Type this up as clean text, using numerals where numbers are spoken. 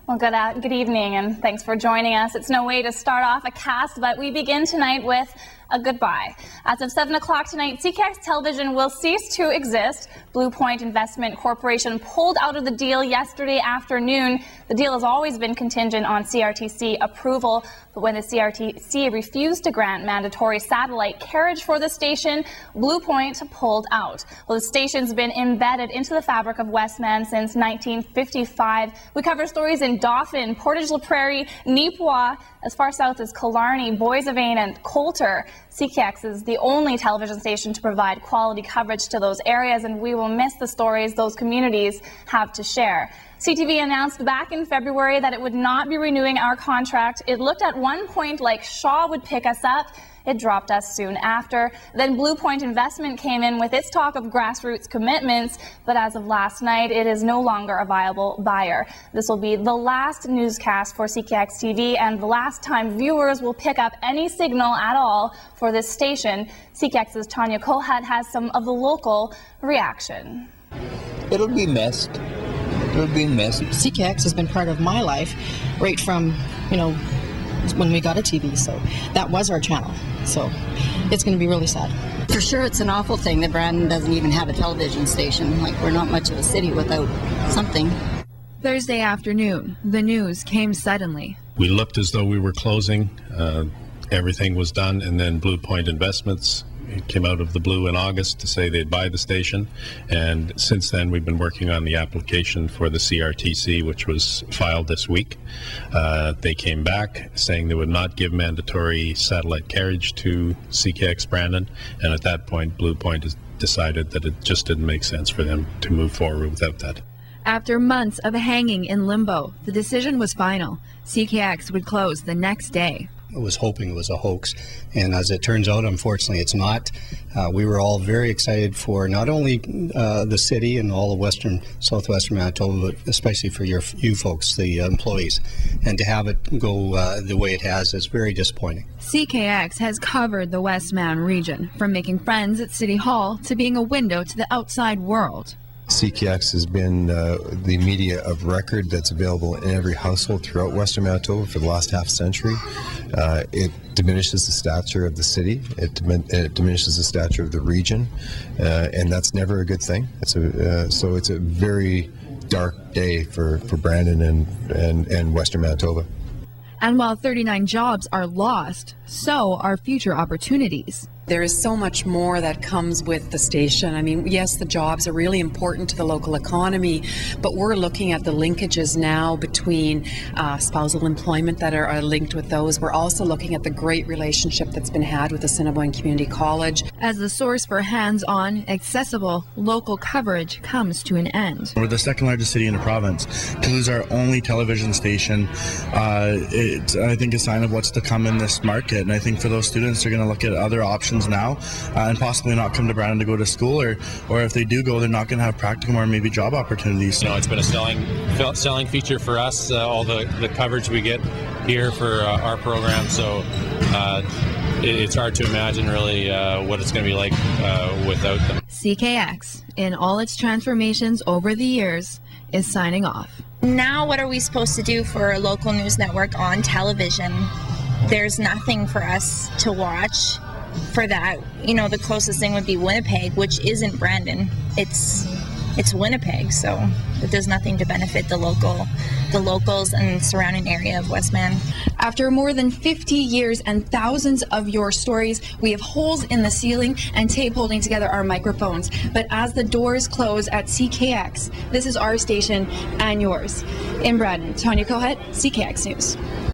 Well, good evening, and thanks for joining us. It's no way to start off a cast, but we begin tonight with a goodbye. As of 7 o'clock tonight, CKX Television will cease to exist. Blue Point Investment Corporation pulled out of the deal yesterday afternoon. The deal has always been contingent on CRTC approval, but when the CRTC refused to grant mandatory satellite carriage for the station, Blue Point pulled out. Well, the station's been embedded into the fabric of Westman since 1955. We cover stories in Dauphin, Portage-la Prairie, Neepawa, as far south as Killarney, Boissevain, and Coulter. CKX is the only television station to provide quality coverage to those areas, and we will miss the stories those communities have to share. CTV announced back in February that it would not be renewing our contract. It looked at one point like Shaw would pick us up. It dropped us soon after. Then Blue Point Investment came in with its talk of grassroots commitments, but as of last night, it is no longer a viable buyer. This will be the last newscast for CKX TV and the last time viewers will pick up any signal at all for this station. CKX's Tanya Kohat has some of the local reaction. It'll be missed. It'll be missed. CKX has been part of my life right from, when we got a TV, so that was our channel. So it's going to be really sad. For sure, it's an awful thing that Brandon doesn't even have a television station. Like, we're not much of a city without something. Thursday afternoon, the news came suddenly. We looked as though we were closing. Everything was done, and then Blue Point Investments came out of the blue in August to say they'd buy the station, and since then we've been working on the application for the CRTC, which was filed this week. They came back saying they would not give mandatory satellite carriage to CKX Brandon, and at that point Blue Point has decided that it just didn't make sense for them to move forward without that. After months of hanging in limbo, the decision was final. CKX would close the next day. I was hoping it was a hoax, and as it turns out, unfortunately, it's not. We were all very excited for not only the city and all of southwestern Manitoba, but especially for you folks, the employees, and to have it go the way it has is very disappointing. CKX has covered the Westman region, from making friends at City Hall to being a window to the outside world. CKX has been the media of record that's available in every household throughout Western Manitoba for the last half century. It diminishes the stature of the city, it diminishes the stature of the region, and that's never a good thing. So it's a very dark day for Brandon and Western Manitoba. And while 39 jobs are lost, so are future opportunities. There is so much more that comes with the station. I mean, yes, the jobs are really important to the local economy, but we're looking at the linkages now between spousal employment that are linked with those. We're also looking at the great relationship that's been had with Assiniboine Community College. As the source for hands-on, accessible, local coverage comes to an end. We're the second largest city in the province. To lose our only television station, it's, I think, a sign of what's to come in this market. And I think for those students, they're going to look at other options now and possibly not come to Brandon to go to school, or if they do go, they're not going to have practicum or maybe job opportunities. It's been a selling feature for us, all the coverage we get here for our program, so it's hard to imagine really what it's going to be like without them. CKX, in all its transformations over the years, is signing off. Now what are we supposed to do for a local news network on television? There's nothing for us to watch. For that, the closest thing would be Winnipeg, which isn't Brandon. It's Winnipeg, so it does nothing to benefit the locals and surrounding area of Westman. After more than 50 years and thousands of your stories, we have holes in the ceiling and tape holding together our microphones. But as the doors close at CKX, this is our station and yours. In Brandon, Tanya Kohat, CKX News.